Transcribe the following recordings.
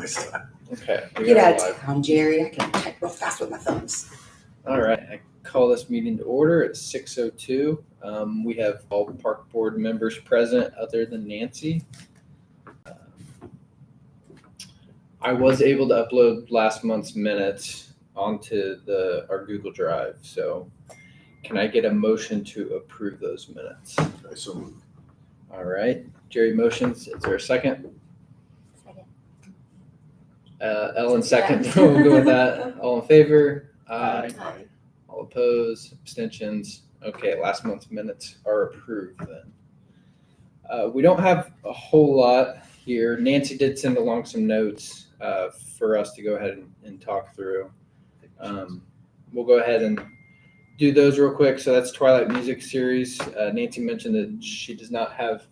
waste of time. Okay. Get out of town, Jerry. I can type real fast with my thumbs. All right. I call this meeting to order at 6:02. We have all park board members present other than Nancy. I was able to upload last month's minutes onto our Google Drive. So can I get a motion to approve those minutes? I so moved. All right. Jerry motions. Is there a second? Second. Ellen second. We'll go with that. All in favor? Aye. Aye. All opposed? Abstentions? Okay, last month's minutes are approved then. We don't have a whole lot here. Nancy did send along some notes for us to go ahead and talk through. We'll go ahead and do those real quick. So that's Twilight Music Series. Nancy mentioned that she does not have,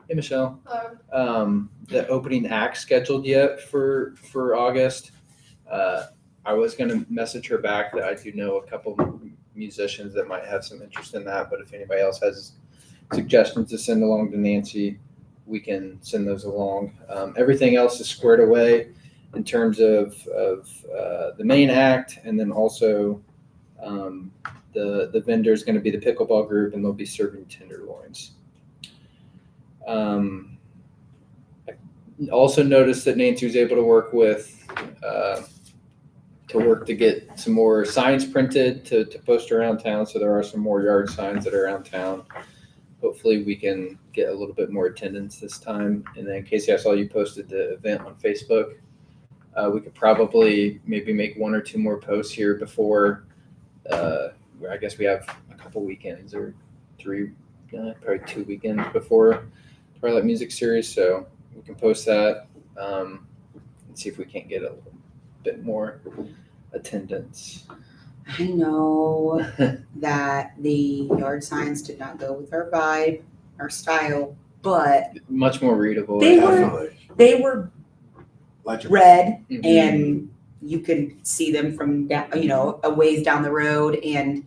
hey Michelle, the opening act scheduled yet for August. I was going to message her back that I do know a couple musicians that might have some interest in that, but if anybody else has suggestions to send along to Nancy, we can send those along. Everything else is squared away in terms of the main act, and then also the vendor is going to be the pickleball group, and they'll be serving tenderloins. I also noticed that Nancy was able to work with to get some more signs printed to post around town. So there are some more yard signs that are around town. Hopefully we can get a little bit more attendance this time. And then Casey, I saw you posted the event on Facebook. We could probably maybe make one or two more posts here before, I guess we have a couple weekends or three, probably 2 weekends before Twilight Music Series. So we can post that and see if we can't get a little bit more attendance. I know that the yard signs did not go with our vibe, our style, but Much more readable. They were- Definitely. they were Legible. red, Mhm. and you could see them from down, a ways down the road. And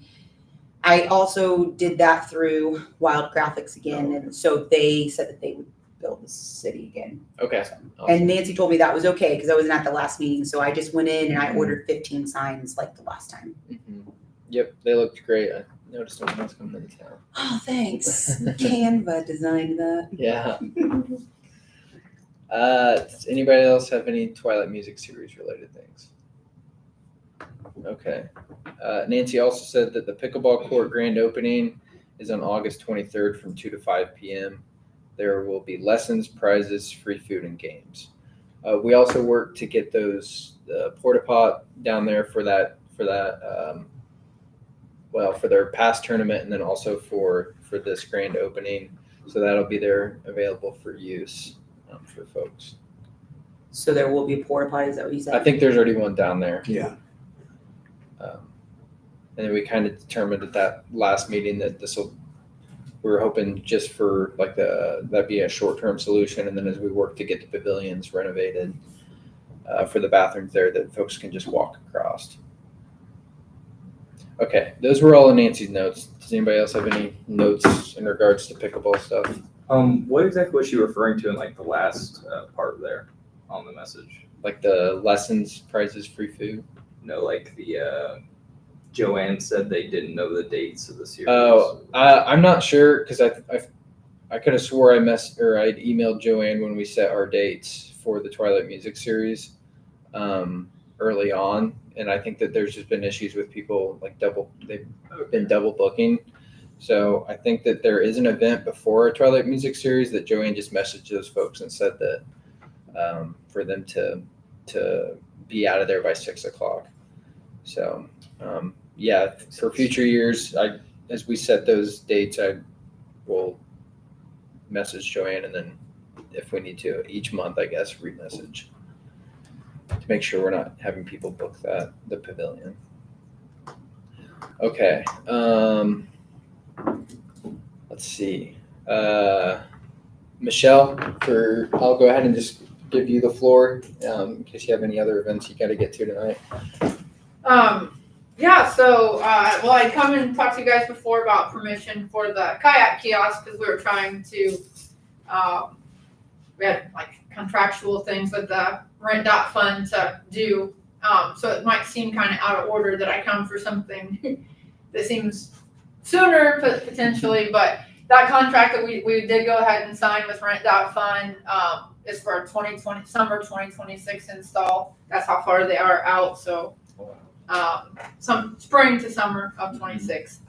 I also did that through Wild Graphics again, and so they said that they would build the city again. Okay. And Nancy told me that was okay because I wasn't at the last meeting, so I just went in and I ordered 15 signs like the last time. Mhm. Yep, they looked great. I noticed them when I was coming into town. Oh, thanks. Canva designed that. Yeah. Does anybody else have any Twilight Music Series related things? Okay. Nancy also said that the pickleball court grand opening is on August 23rd from 2 to 5 p.m. There will be lessons, prizes, free food, and games. We also work to get those porta pot down there for their past tournament, and then also for this grand opening. So that'll be there available for use for folks. So there will be a porta potty, is that what you said? I think there's already one down there. Yeah. And then we kind of determined at that last meeting that we were hoping just for like that'd be a short-term solution. And then as we work to get the pavilions renovated for the bathrooms there, that folks can just walk across. Okay, those were all in Nancy's notes. Does anybody else have any notes in regards to pickleball stuff? What exactly was she referring to in like the last part there on the message? Like the lessons, prizes, free food? No, like the Joanne said they didn't know the dates of the series. Oh, I'm not sure because I could have swore I'd emailed Joanne when we set our dates for the Twilight Music Series early on, and I think that there's just been issues with people they've been double booking. So I think that there is an event before a Twilight Music Series that Joanne just messaged those folks and said that for them to be out of there by 6:00. So yeah, for future years, as we set those dates, I will message Joanne, and then if we need to each month, I guess, remessage to make sure we're not having people book the pavilion. Okay. Let's see. Michelle, I'll go ahead and just give you the floor in case you have any other events you got to get to tonight. Yeah, so, I'd come and talk to you guys before about permission for the kayak kiosk because we were trying to, we had like contractual things with the rent dot fund to do. So it might seem kind of out of order that I come for something that seems sooner potentially, but that contract that we did go ahead and sign with rent dot fund is for a 2020 summer 2026 install. That's how far they are out. So some spring to summer of 26.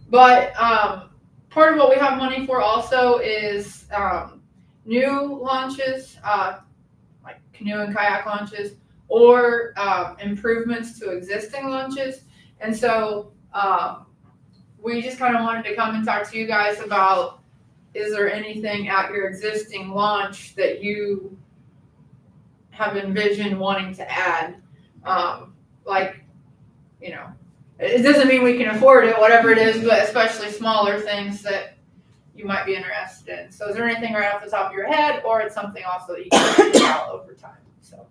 But part of what we have money for also is new launches, like canoe and kayak launches, or improvements to existing launches. And so we just kind of wanted to come and talk to you guys about, is there anything at your existing launch that you have envisioned wanting to add? Like, you know, it doesn't mean we can afford it, whatever it is, but especially smaller things that you might be interested in. So is there anything right off the top of your head, or it's something also that you can figure out over time? So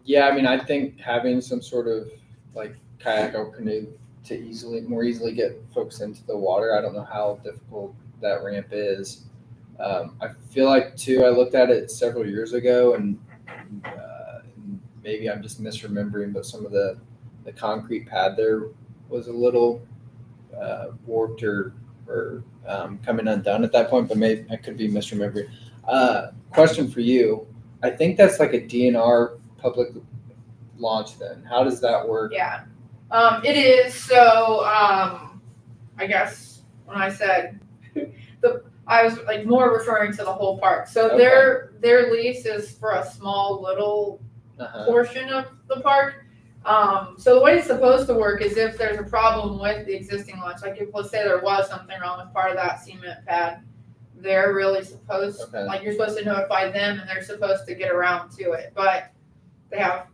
Yeah, I mean, I think having some sort of like kayak or canoe to more easily get folks into the water. I don't know how difficult that ramp is. I feel like too, I looked at it several years ago, and maybe I'm just misremembering, but some of the concrete pad there was a little warped or coming undone at that point, but maybe I could be misremembering. Question for you. I think that's like a DNR public launch then. How does that work? yeah, it is. So I guess when I said I was like more referring to the whole park. So Okay. their lease is for a small little portion of the park. So the way it's supposed to work is if there's a problem with the existing launch, like if let's say there was something wrong with part of that cement pad, they're really supposed, Okay. like you're supposed to notify them and they're supposed to get around to it. But they have,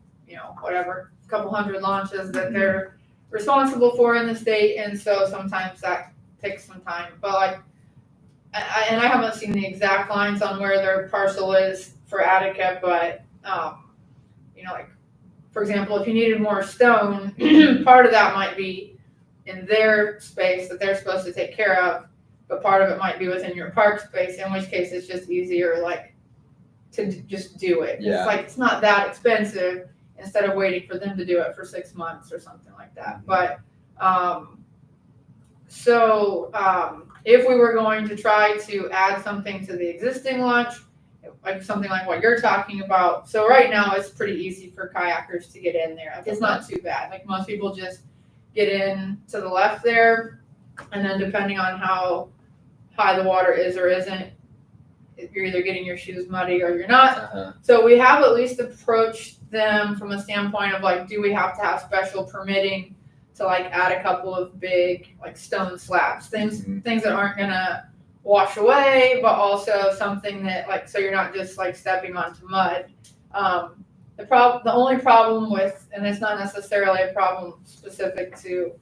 whatever, a couple hundred launches that they're responsible for in the state, and so sometimes that takes some time. But like, I haven't seen the exact lines on where their parcel is for Attica, but like, for example, if you needed more stone, part of that might be in their space that they're supposed to take care of, but part of it might be within your park space, in which case it's just easier, like, to just do it. Yeah. It's like, it's not that expensive instead of waiting for them to do it for 6 months or something like that. But, if we were going to try to add something to the existing launch, like something like what you're talking about. So right now it's pretty easy for kayakers to get in there. Like, it's not too bad. Like, most people just get in to the left there, and then depending on how high the water is or isn't, you're either getting your shoes muddy or you're not. So we have at least approached them from a standpoint of like, do we have to have special permitting to like add a couple of big like stone slabs, things that aren't gonna wash away, but also something that like, so you're not just like stepping onto mud. The only problem with, and it's not necessarily a problem specific to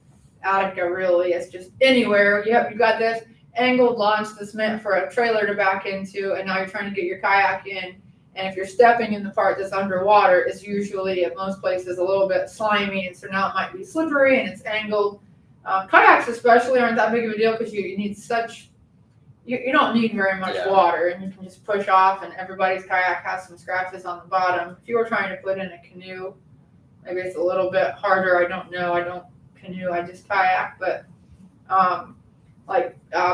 Attica really, it's just anywhere you got this angled launch that's meant for a trailer to back into, and now you're trying to get your kayak in, and if you're stepping in the part that's underwater, it's usually at most places a little bit slimy, and so now it might be slippery and it's angled. Kayaks especially aren't that big of a deal because you need such, you don't need very much water, and you can just push off, and everybody's kayak has some scratches on the bottom. If you were trying to put in a canoe, maybe it's a little bit harder. I don't know. I don't canoe. I just kayak. But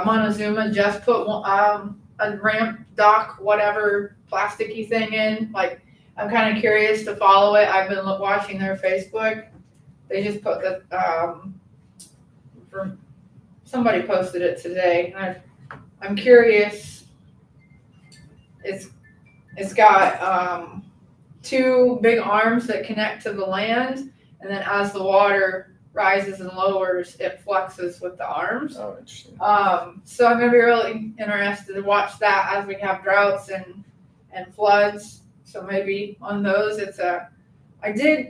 Montezuma just put a ramp dock, whatever plasticky thing in. Like, I'm kind of curious to follow it. I've been watching their Facebook. They just put the somebody posted it today, and I'm curious. It's got 2 big arms that connect to the land, and then as the water rises and lowers, it fluxes with the arms. Oh, interesting. So I'm gonna be really interested to watch that as we have droughts and floods. So maybe on those,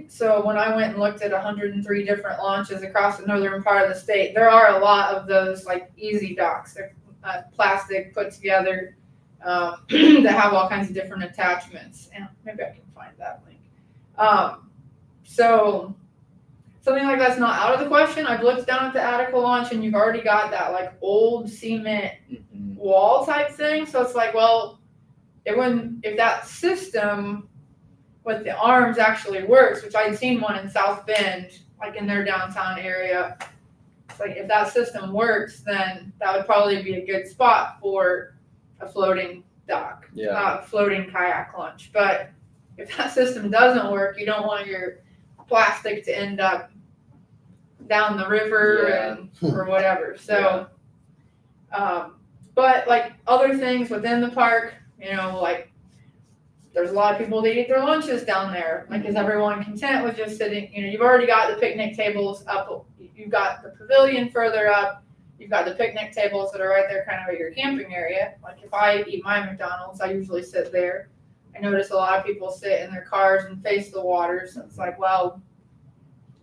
so when I went and looked at 103 different launches across the northern part of the state, there are a lot of those like easy docks. They're plastic put together that have all kinds of different attachments. And maybe I can find that link. So something like that's not out of the question. I've looked down at the Attica launch, and you've already got that like old cement wall type thing. So it's like, well, if that system with the arms actually works, which I'd seen one in South Bend, like in their downtown area. It's like if that system works, then that would probably be a good spot for a floating dock, Yeah. floating kayak launch. But if that system doesn't work, you don't want your plastic to end up down the river Yeah. or whatever. So, but like other things within the park, like there's a lot of people that eat their lunches down there. Like, is everyone content with just sitting? You've already got the picnic tables up. You've got the pavilion further up. You've got the picnic tables that are right there kind of at your camping area. Like if I eat my McDonald's, I usually sit there. I notice a lot of people sit in their cars and face the water. So it's like, well,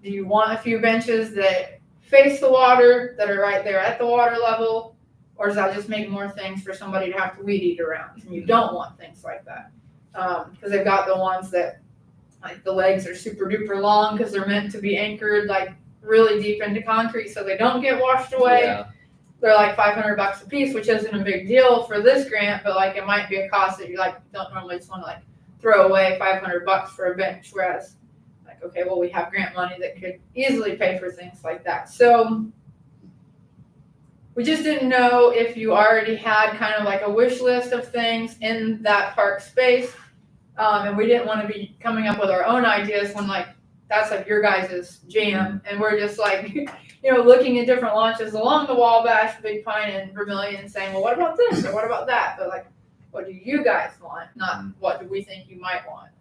do you want a few benches that face the water, that are right there at the water level? Or does that just make more things for somebody to have to weed eat around? And you don't want things like that. Because they've got the ones that, like, the legs are super duper long because they're meant to be anchored, like, really deep into concrete so they don't get washed away. Yeah. They're like $500 a piece, which isn't a big deal for this grant, but like it might be a cost that you like don't normally just want to like throw away $500 for a bench. Whereas, like, okay, well, we have grant money that could easily pay for things like that. So we just didn't know if you already had kind of like a wish list of things in that park space. And we didn't want to be coming up with our own ideas when like that's like your guys' jam. And we're just like, looking at different launches along the Wabash, Big Pine, and Vermilion saying, well, what about this or what about that? But like, what do you guys want? Not what do we think you might want.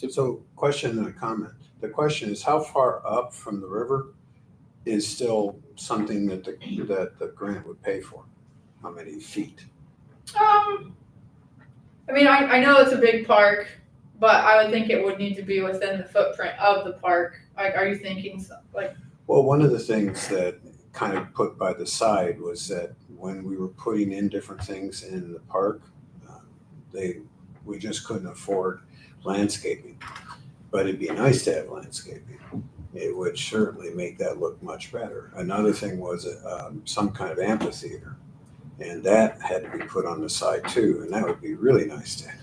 So question and a comment. The question is, how far up from the river is still something that the grant would pay for? How many feet? I know it's a big park, but I would think it would need to be within the footprint of the park. Like, are you thinking like? Well, one of the things that kind of put by the side was that when we were putting in different things in the park, we just couldn't afford landscaping. But it'd be nice to have landscaping. It would certainly make that look much better. Another thing was some kind of amphitheater, and that had to be put on the side too, and that would be really nice to have.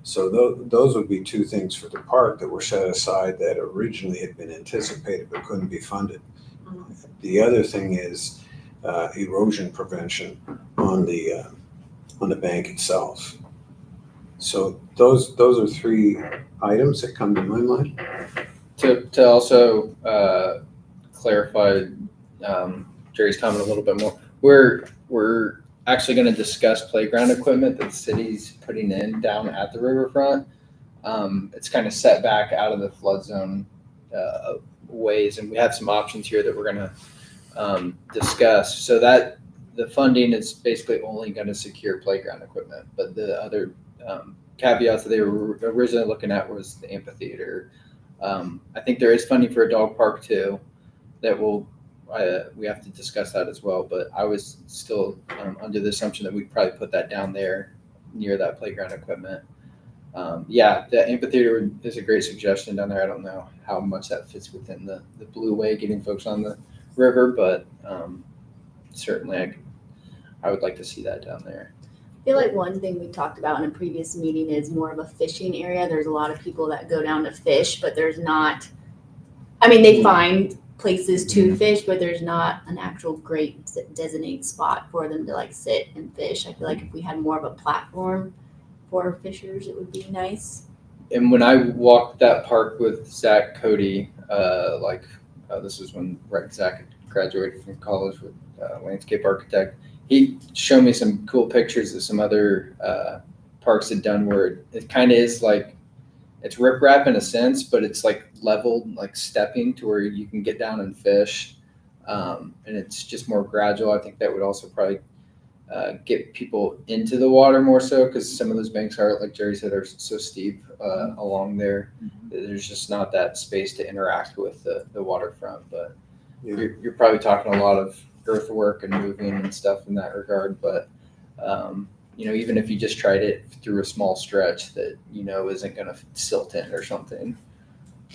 So those would be two things for the park that were set aside that originally had been anticipated but couldn't be funded. Mm-hmm. The other thing is erosion prevention on the bank itself. So those are three items that come to my mind. To also clarify Jerry's comment a little bit more, we're actually going to discuss playground equipment that the city's putting in down at the riverfront. It's kind of set back out of the flood zone ways, and we have some options here that we're going to discuss. So that the funding is basically only going to secure playground equipment, but the other caveats that they were originally looking at was the amphitheater. I think there is funding for a dog park too that we have to discuss that as well, but I was still under the assumption that we'd probably put that down there near that playground equipment. The amphitheater is a great suggestion down there. I don't know how much that fits within the Blue Way, getting folks on the river, but certainly I would like to see that down there. I feel like one thing we talked about in a previous meeting is more of a fishing area. There's a lot of people that go down to fish, but there's not, they find places to fish, but there's not an actual great designated spot for them to like sit and fish. I feel like if we had more of a platform for fishers, it would be nice. And when I walked that park with Zach Cody, this was when Zach had graduated from college with landscape architect, he showed me some cool pictures of some other parks had done where it kind of is like, it's riprap in a sense, but it's like leveled, like stepping to where you can get down and fish. And it's just more gradual. I think that would also probably get people into the water more so, because some of those banks are, like Jerry said, are so steep along there. There's just not that space to interact with the waterfront. But you're probably talking a lot of earthwork and moving and stuff in that regard. But even if you just tried it through a small stretch that isn't going to silt in or something.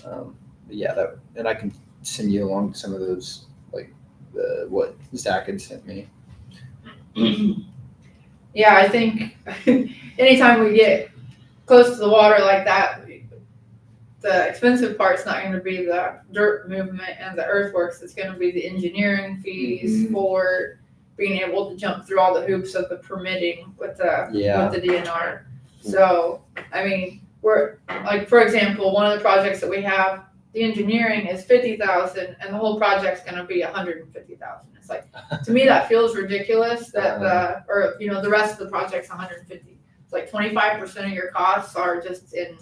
And I can send you along some of those, like what Zach had sent me. Yeah, I think anytime we get close to the water like that, the expensive part's not gonna be the dirt movement and the earthworks, it's gonna be the engineering fees Mhm. for being able to jump through all the hoops of the permitting with the DNR. So, I mean, we're, like, for example, one of the projects that we have, the engineering is 50,000 and the whole project's gonna be 150,000. It's like, to me, that feels ridiculous that the rest of the project's 150. It's like 25% of your costs are just in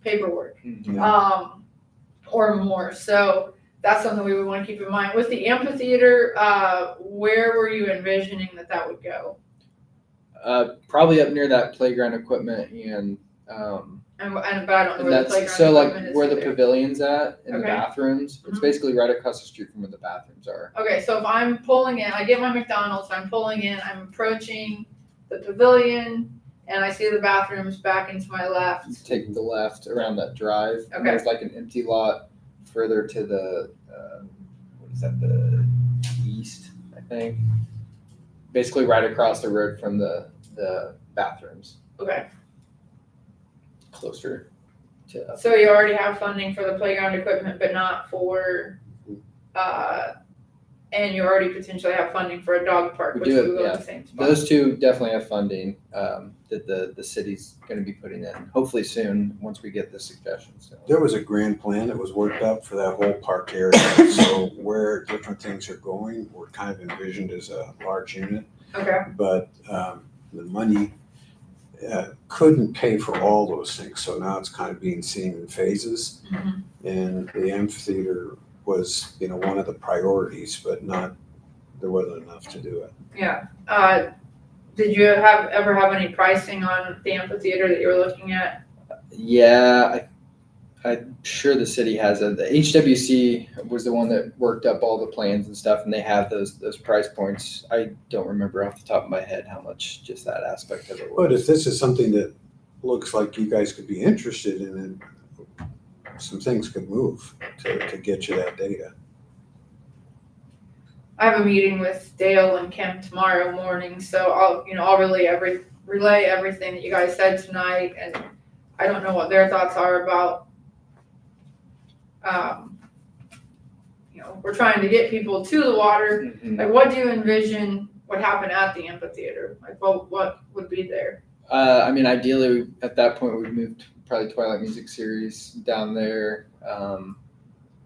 paperwork, or more. So that's something we would want to keep in mind. With the amphitheater, where were you envisioning that would go? Probably up near that playground equipment But I don't know where the that's playground so like equipment is where the either. pavilion's at in the Okay. bathrooms. It's Mhm. basically right across the street from where the bathrooms are. Okay, so if I'm pulling in, I get my McDonald's, I'm pulling in, I'm approaching the pavilion, and I see the bathrooms back into my left. Take the left around that drive. And Okay. there's like an empty lot further to the what is that, the east, I think. Basically right across the road from the bathrooms, Okay, closer to so you already have funding for the playground equipment, but not for, and you already potentially have funding for a dog park, We which do, will go yeah. in the same spot. those two definitely have funding that the city's going to be putting in hopefully soon once we get the suggestions. So. There was a grand plan that was worked up for that whole park area. So where different things are going, were kind of envisioned as a large unit. Okay, But the money couldn't pay for all those things. So now it's kind of being seen in phases. Mhm. And the amphitheater was, one of the priorities, but there wasn't enough to do it. yeah. Did you ever have any pricing on the amphitheater that you were looking at? Yeah, I'm sure the city has it. The HWC was the one that worked up all the plans and stuff, and they have those price points. I don't remember off the top of my head how much just that aspect of it was. But if this is something that looks like you guys could be interested in, some things could move to get you that data. I have a meeting with Dale and Kim tomorrow morning, so I'll relay everything that you guys said tonight, and I don't know what their thoughts are about. We're trying to get people to the water. Mhm. Like, what do you envision would happen at the amphitheater? Like, what would be there? I mean, ideally, at that point, we'd move to probably Twilight Music Series down there,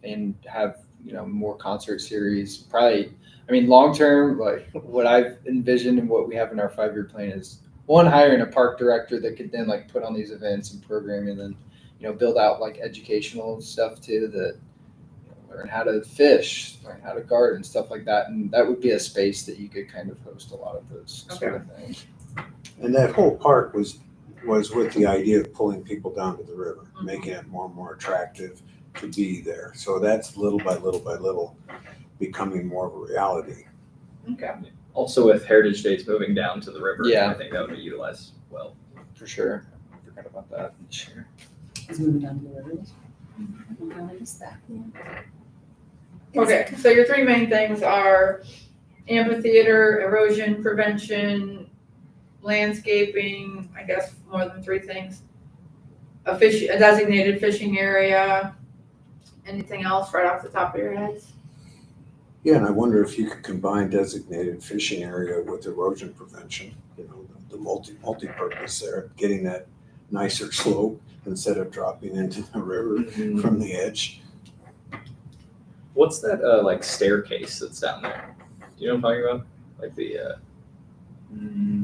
and have more concert series. Probably, I mean, long term, like what I've envisioned and what we have in our 5-year plan is one, hiring a park director that could then like put on these events and programming, and then build out like educational stuff too, that learn how to fish, learn how to garden, stuff like that, and that would be a space that you could kind of host a lot of those sort of things. And that whole park was with the idea of pulling people down to the river, making it more and more attractive to be there. So that's little by little by little becoming more of a reality. Okay. Also with Heritage Days moving down to the river, Yeah. I think that would be utilized well. For sure. I forgot about that. Sure. Is moving down to the rivers. I noticed that. Okay, so your three main things are amphitheater, erosion prevention, landscaping, I guess more than three things. A designated fishing area. Anything else right off the top of your heads? Yeah, and I wonder if you could combine designated fishing area with erosion prevention, the multi-purpose there, getting that nicer slope instead of dropping into the river Mhm. from the edge. What's that like staircase that's down there? Do you know what I'm talking about? Like the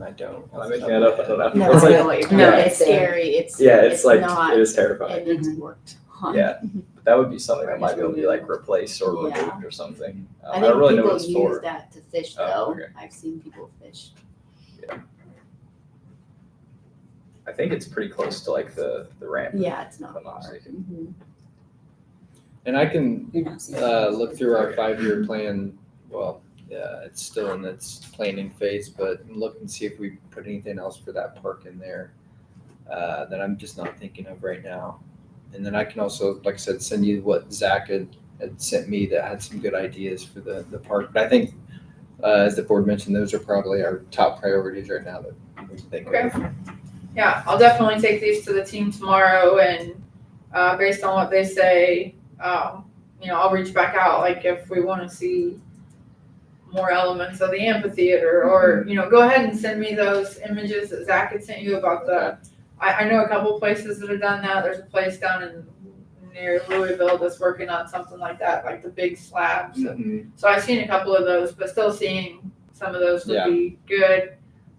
I don't. am I making that up? I don't know. No, It's I like, know what you're talking No, about. it's It's scary. It's it's like not, it is terrifying. and it's worked on. Yeah. But that would be something that might be able to be like replaced or Yeah. removed or something. I I think don't really know people what it's use for. that to fish Oh, though. okay. I've seen people fish. I think it's pretty close to like the ramp. Yeah, it's if not I'm not far. mistaken. Mhm. And I can You're not seeing look through our 5-year plan. Well, yeah, it's still in its planning phase, but look and see if we put anything else for that park in there that I'm just not thinking of right now. And then I can also, like I said, send you what Zach had sent me that had some good ideas for the park. But I think, as the board mentioned, those are probably our top priorities right now that we can think of. yeah, I'll definitely take these to the team tomorrow, and based on what they say, I'll reach back out, like if we want to see more elements of the amphitheater, or go ahead and send me those images that Zach had sent you about the. I know a couple places that have done that. There's a place down in near Louisville that's working on something like that, like the big slabs. So I've seen a couple of those, but still seeing some of those would be good.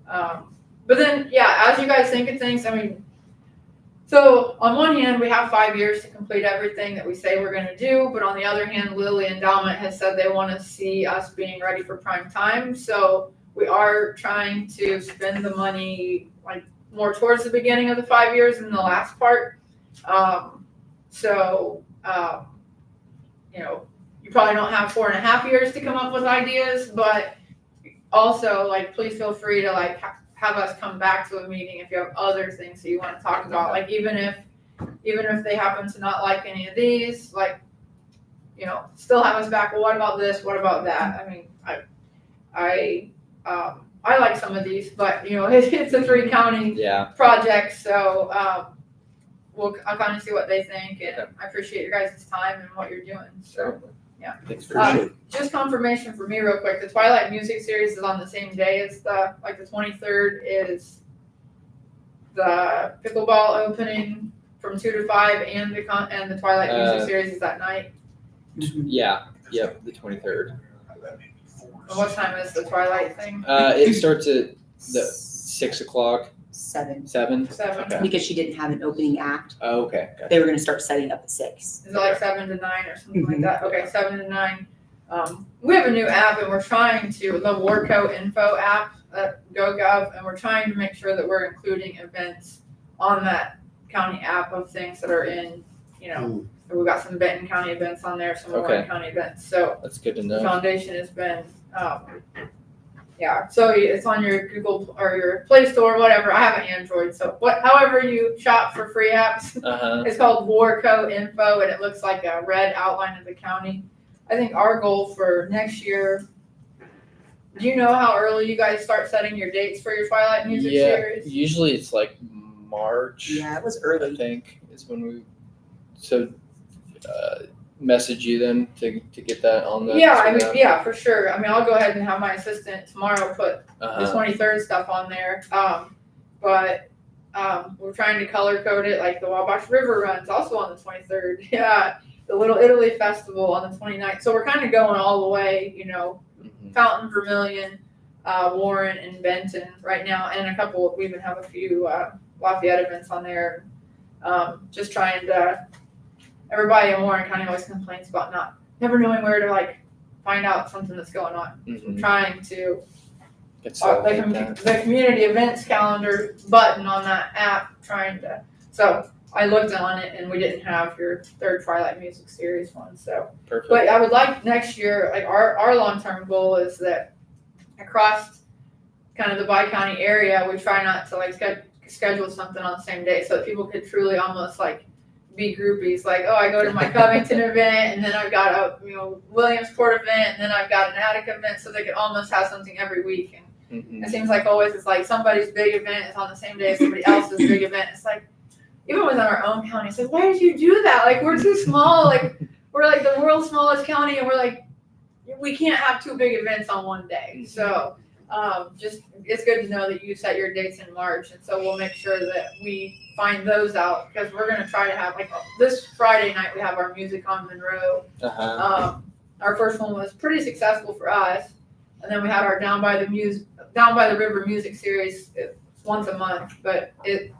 But then, as you guys think of things, I mean, so on one hand, we have 5 years to complete everything that we say we're going to do, but on the other hand, Lilly Endowment has said they want to see us being ready for prime time. So we are trying to spend the money like more towards the beginning of the 5 years than the last part. You probably don't have 4.5 years to come up with ideas, but also like please feel free to like have us come back to a meeting if you have other things that you want to talk about. Like even if they happen to not like any of these, like still have us back. Well, what about this? What about that? I mean, I like some of these, but it's a 3-county project, so I'll kind of see what they think, and I appreciate your guys' time and what you're doing. So, Thanks for just confirmation for me real quick. The Twilight Music Series is on the same day as the 23rd is the pickleball opening from 2 to 5, and the Twilight Music Series is that night. Yep, the 23rd. And what time is the Twilight thing? It starts at 6 o'clock. 7. 7? 7. Okay. Because she didn't have an opening act. Oh, okay. Gotcha. They were going to start setting up at 6. Is it like 7 to 9 or something like that? Okay, 7 to 9. We have a new app, and we're trying to, the Warco Info app at GoGov, and we're trying to make sure that we're including events on that county app of things that are in, we've got some Benton County events on there, some Warren County events. So that's good to the know. foundation has been, so it's on your Google or your Play Store, whatever. I have an Android, so however you shop for free apps, it's called Warco Info, and it looks like a red outline of the county. I think our goal for next year. Do you know how early you guys start setting your dates for your Twilight Music Series? Usually it's like March. Yeah, it was I early. think is when we message you then to get that on the. For sure. I mean, I'll go ahead and have my assistant tomorrow put the 23rd stuff on there. But we're trying to color code it, like the Wabash River Run's also on the 23rd. Yeah, the Little Italy Festival on the 29th. So we're kind of going all the way, Fountain, Vermilion, Warren, and Benton right now, and we even have a few Lafayette events on there. Just trying to. Everybody in Warren County always complains about never knowing where to find out something that's going on. I'm trying to the community events calendar button on that app. So I looked on it, and we didn't have your 3rd Twilight Music Series one. So, perfect. But I would like next year. Like our long-term goal is that across kind of the Bi-County area, we try not to schedule something on the same day, so that people could truly almost be groupies. Like, oh, I go to my Covington event, and then I've got a Williamsport event, and then I've got an Attica event, so they could almost have something every week. And it seems like always it's like somebody's big event is on the same day as somebody else's big event. It's like even within our own county, it's like, why did you do that? Like, we're too small. Like, we're like the world's smallest county, and we're like, we can't have 2 big events on one day. So just it's good to know that you set your dates in March, and so we'll make sure that we find those out, because we're going to try to have this Friday night we have our music on Monroe. Our first one was pretty successful for us, and then we had our Down by the River Music Series. It's once a month, but it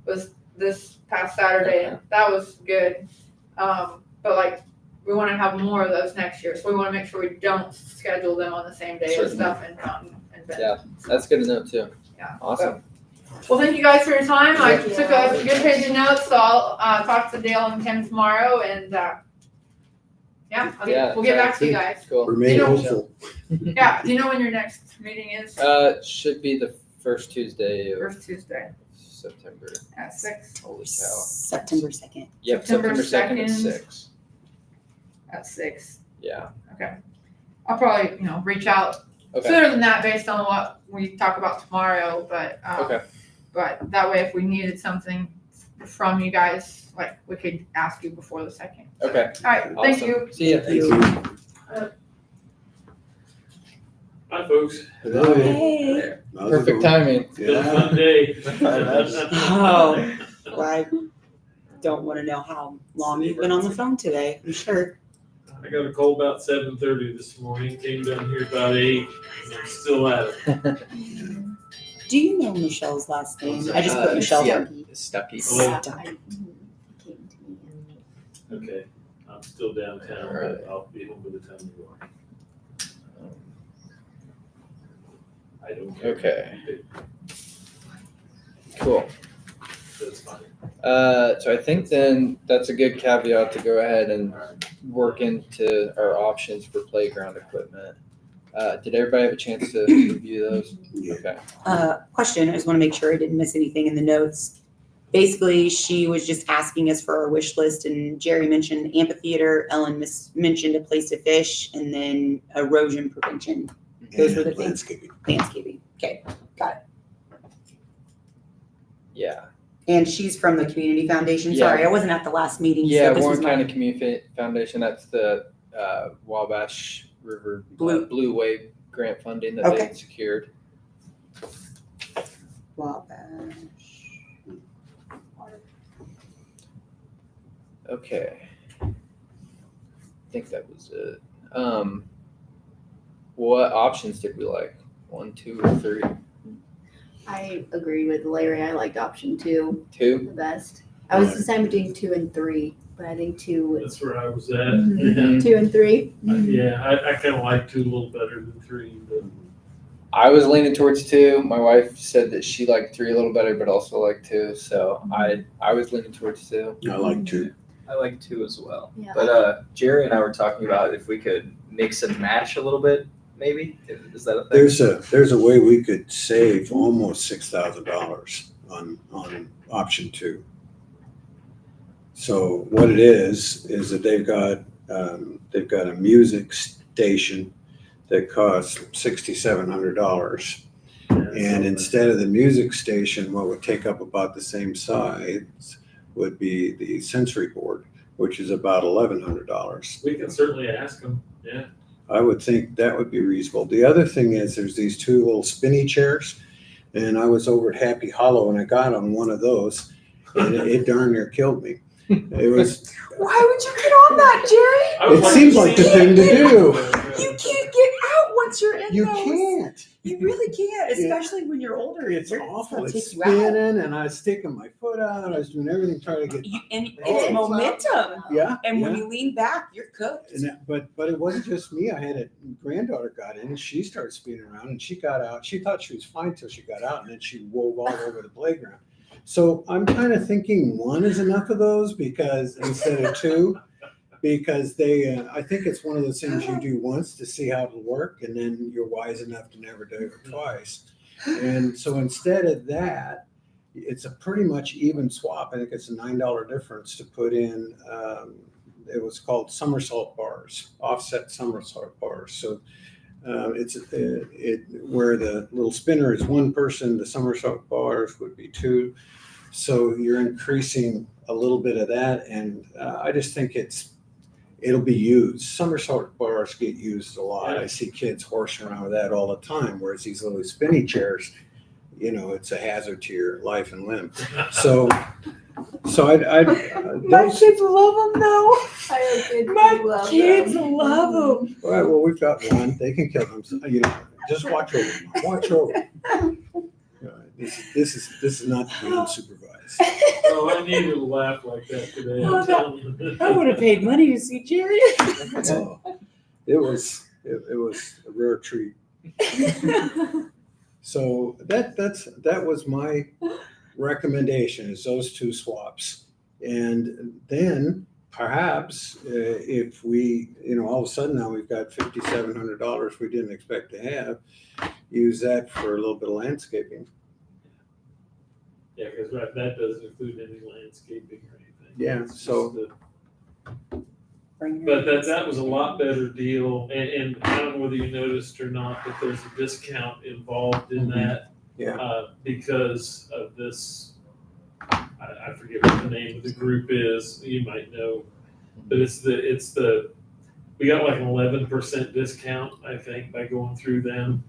was this past Saturday, and that was good. But we want to have more of those next year, so we want to make sure we don't schedule them on the same day as stuff in Fountain and Benton. Yeah, that's good to know too. Yeah. Awesome. Well, thank you guys for your time. I took a good page of notes, so I'll talk to Dale and Kim tomorrow, and we'll get back to you guys. Cool. Remain hopeful. Yeah. Do you know when your next meeting is? Should be the first Tuesday of First Tuesday September. at 6. Holy cow. September 2nd. Yep, September September 2nd at 2nd. 6. At 6. Yeah. I'll probably reach out Okay. sooner than that based on what we talk about tomorrow. But Okay. But that way, if we needed something from you guys, like, we could ask you before the second. Okay. All right, thank Awesome. you. See ya. Thank you. Hi, folks. Hey. How's it Perfect going? timing. It's been a Yeah. fun day. Oh. I don't want to know how long you've been on the phone today, I'm sure. I got a call about 7:30 this morning, came down here about 8, and I'm still at it. Do you know Michelle's last name? I just put Michelle. yeah. Stucky. Hello. Stucky. Came to me. Okay, I'm still downtown, but I'll be home by the time you are. I don't care. Okay. Cool. That's fine. So I think then that's a good caveat to go ahead and work into our options for playground equipment. Did everybody have a chance to review those? Yeah. Okay. Question, I just want to make sure I didn't miss anything in the notes. Basically, she was just asking us for our wish list, and Jerry mentioned amphitheater, Ellen mentioned a place to fish, and then erosion prevention, Those were the And things. landscaping. landscaping. Okay, got it. Yeah. And she's from the Community Foundation. Yeah. Sorry, I wasn't at the last meeting, Yeah, so this was Warren County my, Community Foundation, that's the Wabash River Blue Wave grant funding that they Okay. had secured. Wabash. Okay. I think that was it. What options did we like? 1, 2, or 3? I agree with Larry. I liked option 2 2? the best. I was deciding between 2 and 3, but I think 2 was That's where I was at. Mhm. 2 and 3. Yeah, I kind of like 2 a little better than 3, but I was leaning towards 2. My wife said that she liked 3 a little better, but also liked 2. So I was leaning towards 2. I like to. I like 2 as well. Yeah. But Jerry and I were talking about if we could mix and match a little bit, maybe. Is that a thing? There's a way we could save almost $6,000 on option 2. So what it is that they've got a music station that costs $6,700. And instead of the music station, what would take up about the same size would be the sensory board, which is about $1,100. we can certainly ask them, yeah. I would think that would be reasonable. The other thing is there's these 2 little spinny chairs, and I was over at Happy Hollow and I got on one of those, and it darn near killed me. It was. Why would you get on that, Jerry? I would It like seems to like see the thing to that. do. You can't get out once you're in You those. can't. You really can't, especially when you're older. It's They're awful. gonna It's take you out. spinning, and I was sticking my foot out. I was doing everything trying to get. And Oh, it's it's momentum. Yeah. And when yeah. you lean back, you're cooked. And but it wasn't just me. I had a granddaughter got in, and she started spinning around, and she got out. She thought she was fine till she got out, and then she wove all over the playground. So I'm kind of thinking 1 is enough of those because instead of 2, because they, I think it's one of those things you do once to see how it'll work, and then you're wise enough to never do it twice. And so instead of that, it's a pretty much even swap. I think it's a $9 difference to put in. It was called somersault bars, offset somersault bars. So it's where the little spinner is 1 person, the somersault bars would be 2. So you're increasing a little bit of that, and I just think it'll be used. Somersault bars get used a lot. I see kids horsing around with that all the time, whereas these little spinny chairs, it's a hazard to your life and limb. So I My kids love them though. I did My love kids them. love them. All right, well, we've got one. They can kill them. Just watch over them. Watch over them. This is not to be unsupervised. Oh, I needed a laugh like that today. Oh, I'm telling you. I would have paid money to see Jerry. Oh, it was a rare treat. So that was my recommendation, is those 2 swaps. And then perhaps if we, all of a sudden now we've got $5,700 we didn't expect to have, use that for a little bit of landscaping. Yeah, because that doesn't include any landscaping or anything. Yeah, It's just so- But that was a lot better deal, and I don't know whether you noticed or not, but there's a discount involved in Mhm. that. Yeah. Because of this, I forget what the name of the group is, you might know, but it's the, we got like an 11% discount, I think, by going through them.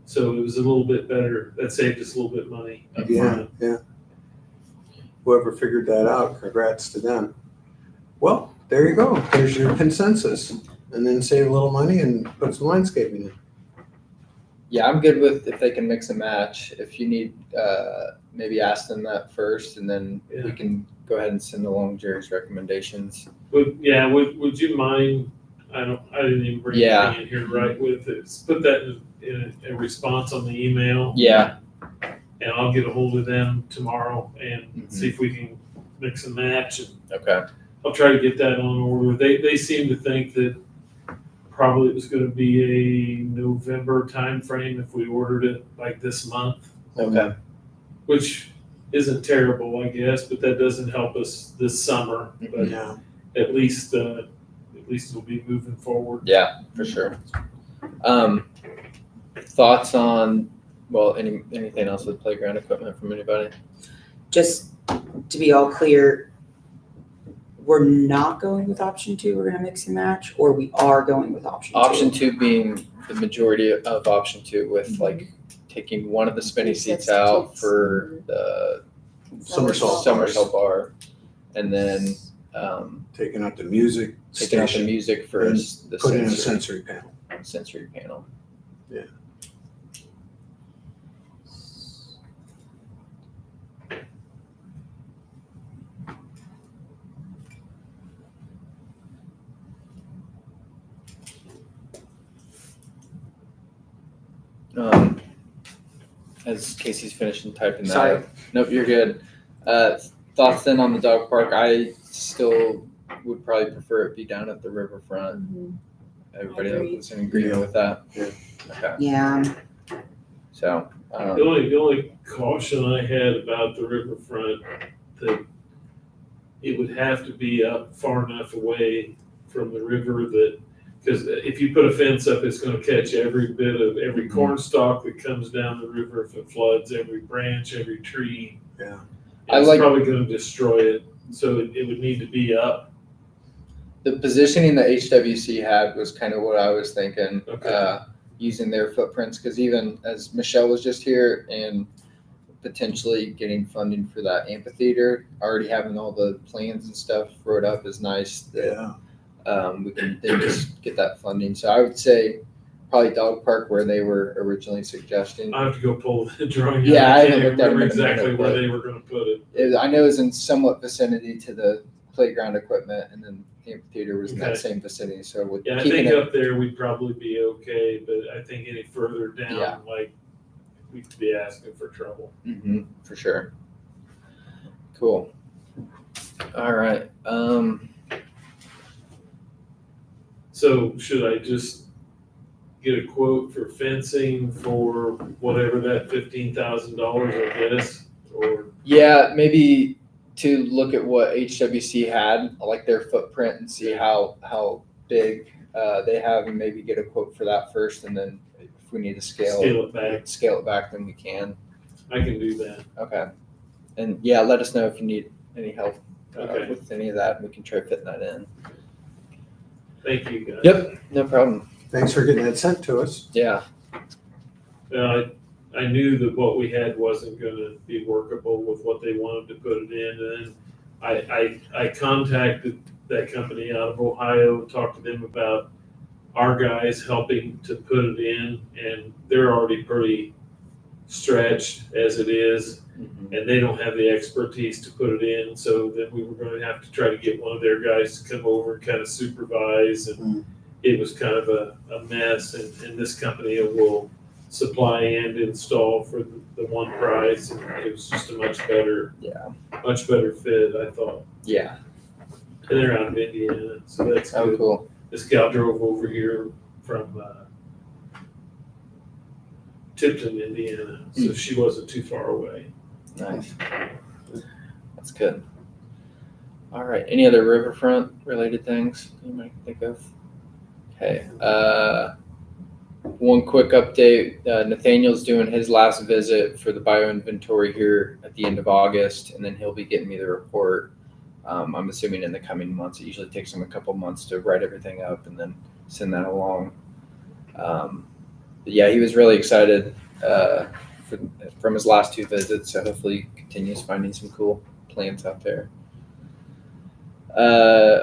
So it was a little bit better, that saved us a little bit of money up Yeah, front. yeah. Whoever figured that out, congrats to them. Well, there you go. There's your consensus. And then save a little money and put some landscaping in. Yeah, I'm good with if they can mix and match. If you need, maybe ask them that first, and then we Yeah. can go ahead and send along Jerry's recommendations. Would you mind, I didn't even bring Yeah. anything in here to write with it. Put that in a response on the email. Yeah. And I'll get a hold of them tomorrow and Mhm. see if we can mix and match. And Okay. I'll try to get that on order. They seem to think that probably it was gonna be a November timeframe if we ordered it like this month, Okay. which isn't terrible, I guess, but that doesn't help us this summer. But Yeah. at least we'll be moving forward. Yeah, for sure. Thoughts on, well, anything else with playground equipment from anybody? Just to be all clear, we're not going with option 2, we're gonna mix and match, or we are going with option 2? Option 2 being the majority of option 2 with like taking one of the spinny seats out for the somersault bar, and then Taking out the music taking out the station, music for and the put in a sensory sensory panel. panel. Yeah. As Casey's finishing typing that Sorry. up. Nope, you're good. Thoughts then on the dog park? I still would probably prefer it be down at the riverfront. Everybody Agreed. was in agreement with that? Yeah. Okay, Yeah, so, The only caution I had about the riverfront, that it would have to be up far enough away from the river that, because if you put a fence up, it's gonna catch every bit of, every corn stalk that comes down the river if it floods, every branch, every tree. Yeah. I It's like- probably gonna destroy it, so it would need to be up. the positioning that HWC had was kind of what I was thinking, Okay. using their footprints, because even as Michelle was just here and potentially getting funding for that amphitheater, already having all the plans and stuff wrote up is nice. That Yeah. we can then just get that funding. So I would say probably dog park where they were originally suggesting. I have to go pull the drawing out. Yeah, I I can't haven't looked at remember them in a exactly minute, where but- they were gonna put it. I know it was in somewhat vicinity to the playground equipment, and then the amphitheater was in that Okay. same vicinity. So with Yeah, I keeping think it, up there we'd probably be okay, but I think any further Yeah. down, like, we could be asking for trouble. for sure. Cool. All right. So should I just get a quote for fencing for whatever that $15,000 will get us? Or, Yeah, maybe to look at what HWC had, like their footprint, and see how big they have, and maybe get a quote for that first, and then if we need to scale Scale it back. then we can. I can do that. Okay. And yeah, let us know if you need any help Okay. with any of that, and we can try fitting that in. Thank you, guys. Yep, no problem. Thanks for getting that sent to us. Yeah. I knew that what we had wasn't gonna be workable with what they wanted to put it in, and then I contacted that company out of Ohio, and talked to them about our guys helping to put it in, and they're already pretty stretched as it is, and they don't have the expertise to put it in, so then we were gonna have to try to get one of their guys to come over and kind of supervise, and it was kind of a mess, and this company will supply and install for the one price, and it was just a much better fit, I thought. Yeah. And they're out of Indiana, so that's Oh, good. cool. This gal drove over here from Tipton, Indiana, so she wasn't too far away. Nice. That's good. All right. Any other riverfront related things you might think of? Okay. One quick update, Nathaniel's doing his last visit for the bioinventory here at the end of August, and then he'll be getting me the report. I'm assuming in the coming months. It usually takes him a couple months to write everything up and then send that along. But yeah, he was really excited from his last 2 visits, so hopefully he continues finding some cool plants out there.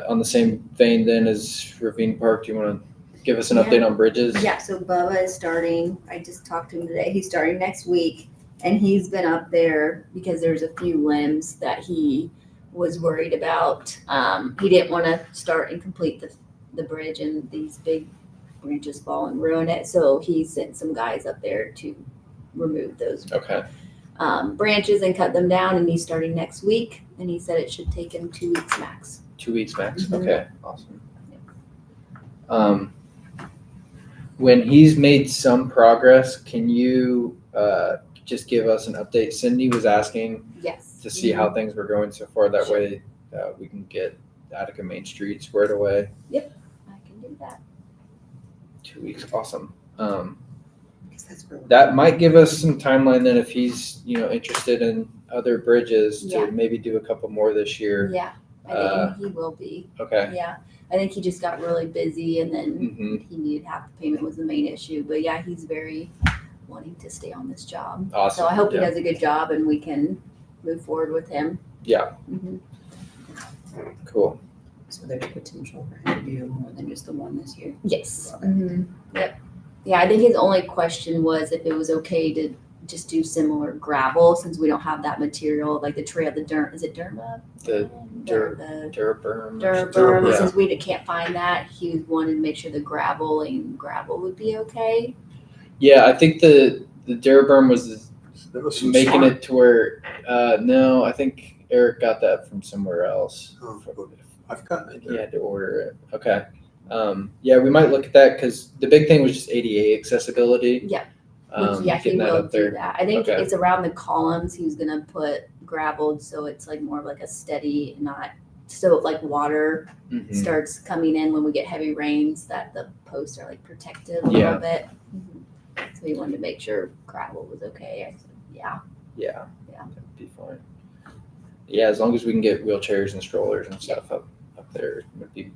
On the same vein then as Ravine Park, do you want to give us an update on bridges? Yeah, so Bubba is starting. I just talked to him today. He's starting next week, and he's been up there because there's a few limbs that he was worried about. He didn't want to start and complete the bridge, and these big branches fall and ruin it. So he sent some guys up there to remove those Okay. branches and cut them down, and he's starting next week. And he said it should take him 2 weeks max. 2 weeks max. Mhm. Okay, awesome. When he's made some progress, can you just give us an update? Cindy was asking Yes. to see how things were going so far. That way we can get Attica Main Street squared away. I can do that. 2 weeks, awesome. Because that's where That might give us some timeline then if he's interested in other bridges to Yeah. maybe do a couple more this year. Yeah, I think he will be. Okay. Yeah, I think he just got really busy, and then hmm he needed half the payment was the main issue. But yeah, he's very wanting to stay on this job. Awesome. So I hope he Yeah. does a good job, and we can move forward with him. Yeah. Mhm. Cool. So there's potential for him to do more than just the one this year. Yes. Okay. Yep. Yeah, I think his only question was if it was okay to just do similar gravel since we don't have that material, like the trail, is it Derma? The The Durberm. Durberm, Yeah. since we can't find that, he wanted to make sure the gravel would be okay. Yeah, I think the Durberm was That was some making smart- it to where no, I think Eric got that from somewhere else. Oh, I've gotten it He there. had to order it. Okay. Yeah, we might look at that because the big thing was just ADA accessibility. Yeah. He Getting that will up do there. that. I think Okay. it's around the columns. He was gonna put graveled so it's like more of like a steady, not so like water Mhm. starts coming in when we get heavy rains that the posts are like protected a Yeah. little bit. So he wanted to make sure gravel was okay. I said, yeah. Yeah. Yeah. That'd be fine. Yeah, as long as we can get wheelchairs and strollers and stuff up there would be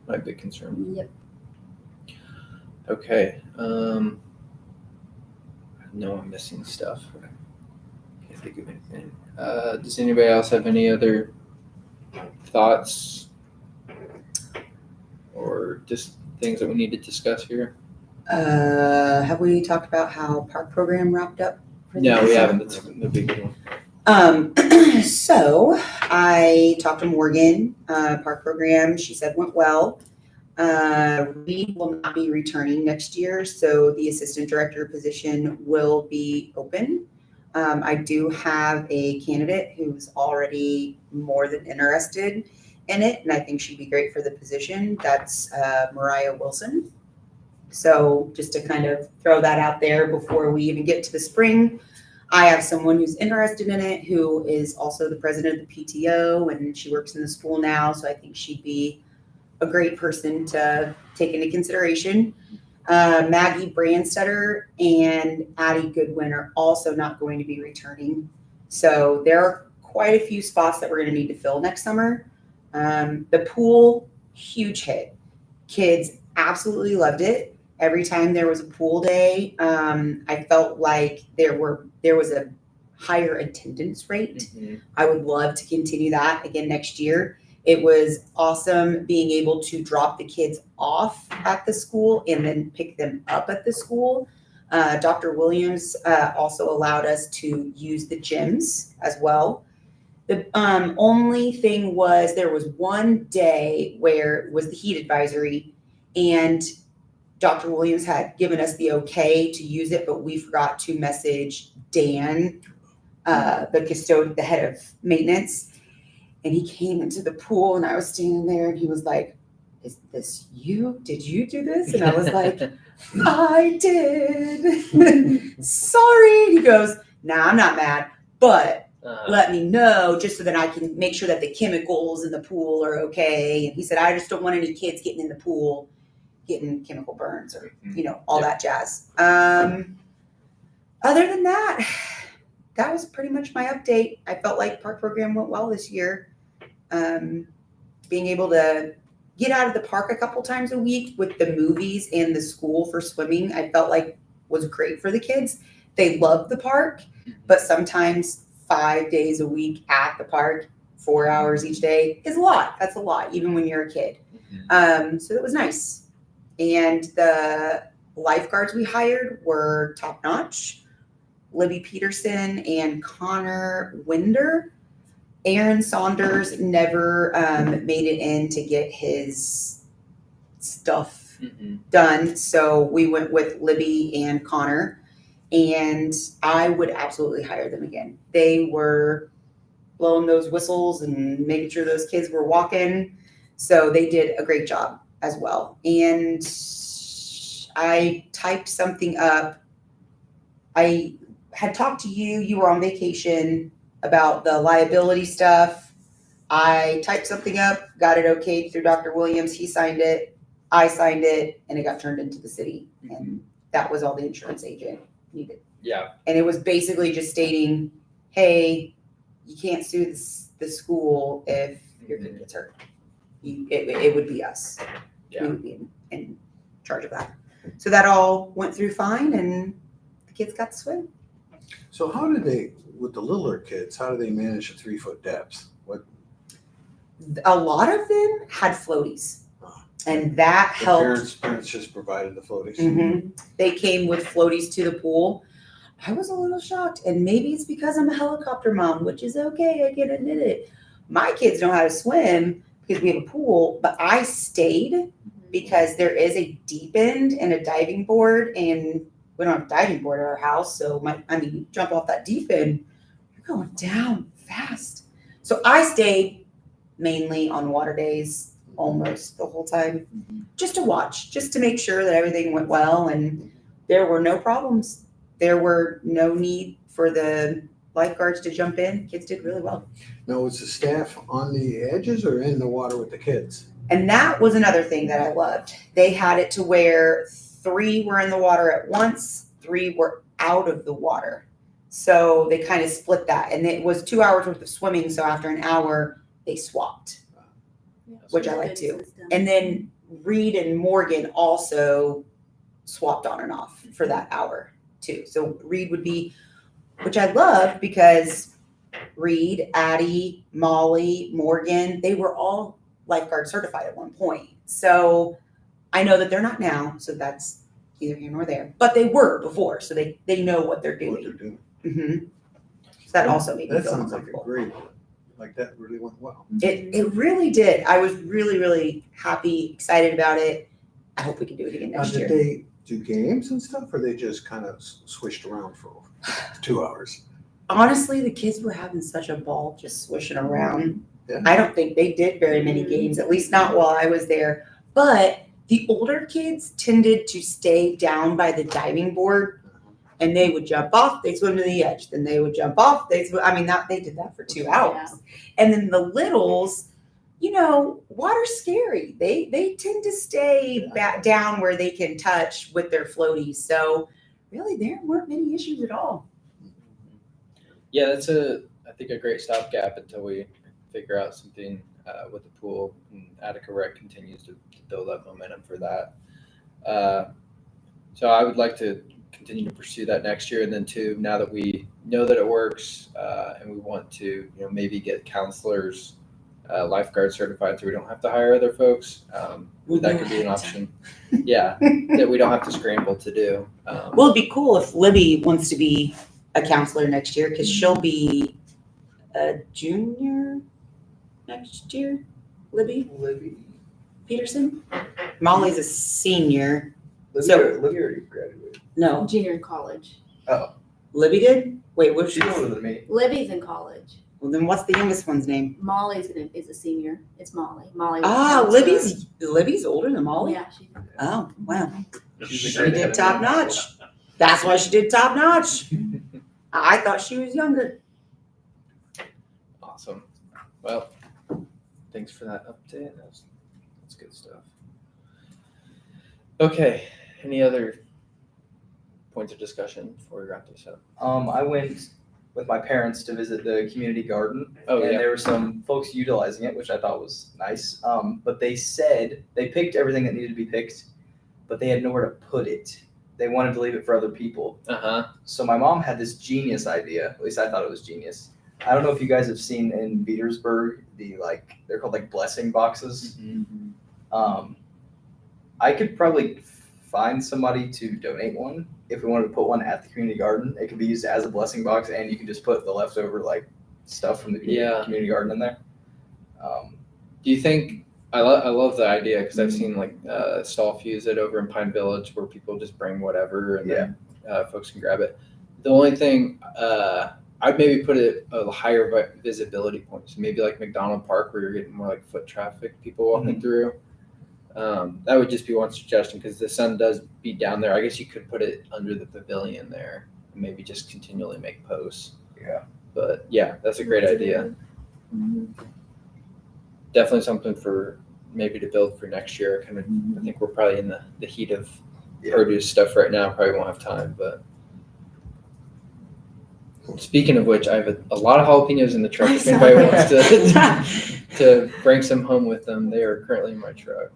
my big concern. Yep. Okay. I know I'm missing stuff. But I can't think of anything. Does anybody else have any other thoughts or just things that we need to discuss here? Have we talked about how park program wrapped up? for No, this? we haven't. That's the big one. So I talked to Morgan, park program. She said went well. We will not be returning next year, so the assistant director position will be open. I do have a candidate who's already more than interested in it, and I think she'd be great for the position. That's Mariah Wilson. So just to kind of throw that out there before we even get to the spring, I have someone who's interested in it, who is also the president of the PTO, and she works in the school now. So I think she'd be a great person to take into consideration. Maggie Brandstetter and Addie Goodwin are also not going to be returning. So there are quite a few spots that we're going to need to fill next summer. The pool, huge hit. Kids absolutely loved it. Every time there was a pool day, I felt like there was a higher attendance rate. I would love to continue that again next year. It was awesome being able to drop the kids off at the school and then pick them up at the school. Dr. Williams also allowed us to use the gyms as well. The only thing was there was one day where it was the heat advisory, and Dr. Williams had given us the okay to use it, but we forgot to message Dan, the custodian, the head of maintenance. And he came into the pool, and I was standing there, and he was like, "Is this you? Did you do this?" And I was like, "I did." Sorry. He goes, "Nah, I'm not mad, but let me know just so that I can make sure that the chemicals in the pool are okay." And he said, "I just don't want any kids getting in the pool." getting chemical burns or, Mhm. all Yeah. that jazz. Other than that, that was pretty much my update. I felt like park program went well this year. Being able to get out of the park a couple times a week with the movies and the school for swimming, I felt like was great for the kids. They loved the park, but sometimes 5 days a week at the park, 4 hours each day is a lot. That's a lot, even when you're a kid. So it was nice. And the lifeguards we hired were top notch. Libby Peterson and Connor Winder. Aaron Saunders never made it in to get his stuff Mhm. done. So we went with Libby and Connor, and I would absolutely hire them again. They were blowing those whistles and making sure those kids were walking. So they did a great job as well. And I typed something up. I had talked to you, you were on vacation, about the liability stuff. I typed something up, got it okayed through Dr. Williams. He signed it, I signed it, and it got turned into the city. And that was all the insurance agent needed. Yeah. And it was basically just stating, hey, you can't sue the school if your kid gets hurt. It would be us. Yeah. We would be in charge of that. So that all went through fine, and the kids got to swim. So how did they, with the littler kids, how do they manage a 3-foot depth? What, A lot of them had floaties, and that the helped. parents just provided the floaties? Mhm. They came with floaties to the pool. I was a little shocked, and maybe it's because I'm a helicopter mom, which is okay. I can admit it. My kids know how to swim because we have a pool, but I stayed because there is a deep end and a diving board, and we don't have a diving board at our house. So you jump off that deep end, you're going down fast. So I stayed mainly on water days almost the whole time, just to watch, just to make sure that everything went well, and there were no problems. There were no need for the lifeguards to jump in. Kids did really well. Now, was the staff on the edges or in the water with the kids? And that was another thing that I loved. They had it to where 3 were in the water at once, 3 were out of the water. So they kind of split that. And it was 2 hours worth of swimming. So after an hour, they swapped, which I like too. And then Reed and Morgan also swapped on and off for that hour too. So Reed would be, which I love because Reed, Addie, Molly, Morgan, they were all lifeguard certified at one point. So I know that they're not now, so that's neither here nor there. But they were before, so they know what they're What they're doing. doing? So that also made me That feel more sounds like a comfortable. great, like that really went well. It really did. I was really, really happy, excited about it. I hope we can do it again Now, next did year. they do games and stuff, or they just kind of switched around for 2 hours? Honestly, the kids were having such a ball just swishing around. Yeah. I don't think they did very many games, at least not while I was there. But the older kids tended to stay down by the diving board, and they would jump off, they'd swim to the edge, then they would jump off, they did that for 2 hours. And then the littles, water's scary. They tend to stay back down where they can touch with their floaties. So really, there weren't many issues at all. Yeah, that's I think a great stopgap until we figure out something with the pool, and Attica Rec continues to build up momentum for that. So I would like to continue to pursue that next year, and then too, now that we know that it works, and we want to, maybe get counselors, lifeguard certified, so we don't have to hire other folks. That could be an option. Yeah, that we don't have to scramble to do. Well, it'd be cool if Libby wants to be a counselor next year, because she'll be a junior next year. Libby Peterson. Molly's a senior. Libby already graduated. No, Junior in college. Libby did. Wait, what's she? She's older than me. Libby's in college. Well, then what's the youngest one's name? Is a senior. It's Molly. Molly. was a counselor. Libby's older than Molly. Yeah, she's. Oh wow, She's she the great did head top of notch. the That's why she did top notch. I thought she was younger. Awesome. Well, thanks for that update. That's good stuff. Okay, any other points of discussion before we wrap this up? I went with my parents to visit the community garden, Oh, and yeah. there were some folks utilizing it, which I thought was nice. But they said they picked everything that needed to be picked, but they had nowhere to put it. They wanted to leave it for other people. Uh-huh. So my mom had this genius idea. At least I thought it was genius. I don't know if you guys have seen in Petersburg they're called like blessing boxes. I could probably find somebody to donate one if we wanted to put one at the community garden. It could be used as a blessing box, and you can just put the leftover like stuff from the community garden in there. Do you think I love the idea because I've seen like Stolf use it over in Pine Village where people just bring whatever and then folks can grab it. The only thing I'd maybe put it a higher visibility point, so maybe like McDonald Park where you're getting more like foot traffic, people walking through. That would just be one suggestion because the sun does beat down there. I guess you could put it under the pavilion there and maybe just continually make posts. Yeah. But yeah, that's a great idea. Definitely something for maybe to build for next year. Kind of, I think we're probably in the heat of produce stuff right now. Probably won't have time, but speaking of which, I have a lot of jalapenos in the truck. If anybody wants to bring some home with them, they are currently in my truck.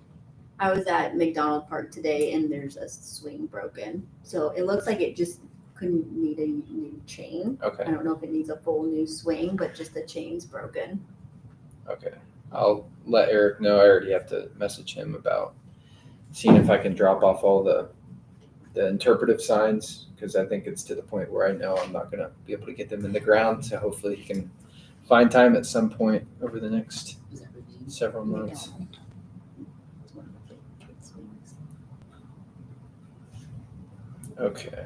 I was at McDonald Park today and there's a swing broken. So it looks like it just couldn't need a new chain. Okay. I don't know if it needs a full new swing, but just the chain's broken. Okay. I'll let Eric know. I already have to message him about seeing if I can drop off all the interpretive signs because I think it's to the point where I know I'm not going to be able to get them in the ground. So hopefully he can find time at some point over the next several months. Okay.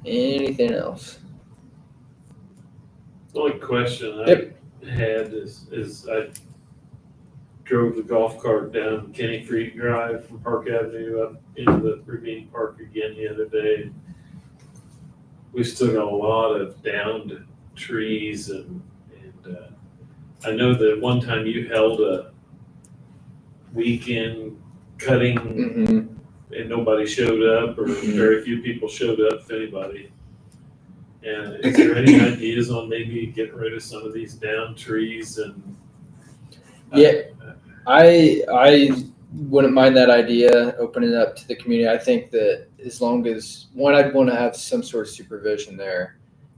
Anything else? The only question Yep. I had is I drove the golf cart down Kenny Creek Drive from Park Avenue up into the Ravine Park again the other day. We still got a lot of downed trees and I know that one time you held a weekend cutting Mm-hmm. and nobody showed up or very few people showed up, if anybody. And is there any ideas on maybe getting rid of some of these down trees and? Yeah, I wouldn't mind that idea, opening it up to the community. I think that as long as I'd want to have some sort of supervision there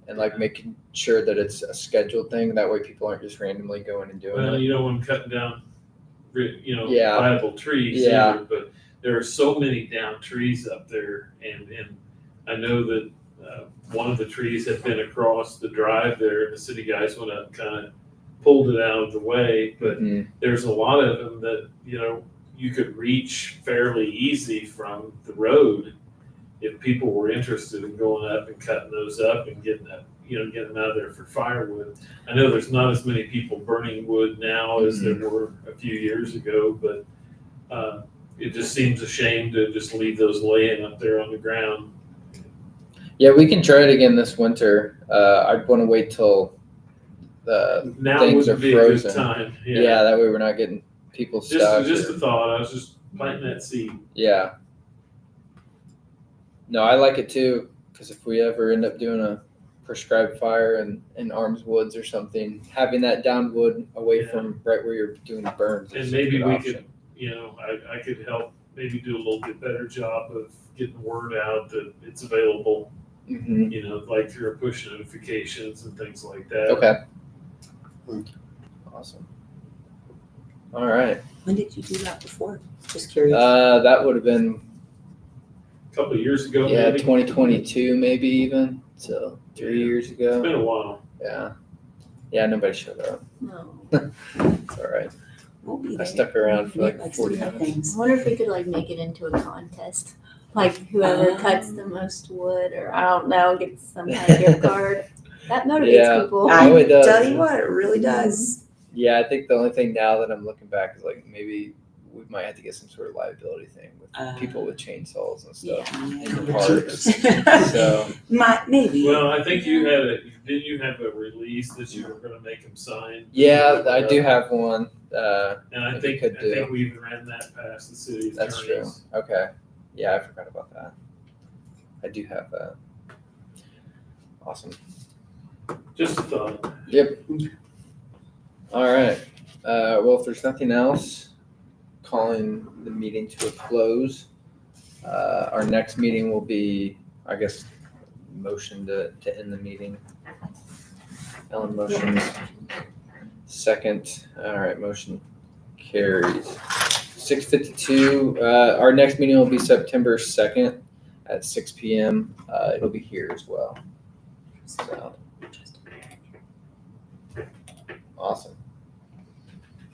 and like making sure that it's a scheduled thing. That way people aren't just randomly going and doing Well, it. you know, when cutting down, Yeah. viable trees Yeah. either, but there are so many down trees up there and I know that one of the trees had been across the drive there and the city guys went up and kind of pulled it out of the way, but Mhm. there's a lot of them that, you could reach fairly easy from the road if people were interested in going up and cutting those up and getting that, getting them out of there for firewood. I know there's not as many people burning wood now as there were a few years ago, but it just seems a shame to just leave those laying up there on the ground. Yeah, we can try it again this winter. I'd want to wait till the Now things are would be a good frozen. time. Yeah, that way we're not getting people stuck. Just a thought. I was just planting that seed. Yeah. No, I like it too, because if we ever end up doing a prescribed fire in Arms Woods or something, having that down wood away from right where you're doing the burns. And is maybe a good we option. could, I could help maybe do a little bit better job of getting the word out that it's available, Mhm. like through our push notifications and things like that. Okay. Awesome. All right. When did you do that before? Just curious. That would have been A couple of years ago, yeah maybe. 2022 maybe even. So 3 years It's ago. been a while. Yeah. Yeah, nobody showed up. No. It's all right. Won't be I there. stuck around for like Like 40 some minutes. things. I wonder if we could like make it into a contest. Like whoever cuts the most wood or I don't know, gets some kind of gift card. That motivates Yeah. people. I Oh, it does. tell you what, it really does. Yeah, I think the only thing now that I'm looking back is like maybe we might have to get some sort of liability thing with people with chainsaws and stuff. Yeah. Parks. So Maybe. Well, I think didn't you have a release that you were gonna make them sign? yeah, I do have one. And I If think, you could I think do. we even ran that past the city That's true. attorneys. Okay. Yeah, I forgot about that. I do have that. Awesome. Just a thought. Yep. All right. Well, if there's nothing else, calling the meeting to a close. Our next meeting will be, I guess, motion to end the meeting. Ellen motions. Second. All right, motion carries. 6:52. Our next meeting will be September 2nd at 6 p.m. It'll be here as well. So. Awesome.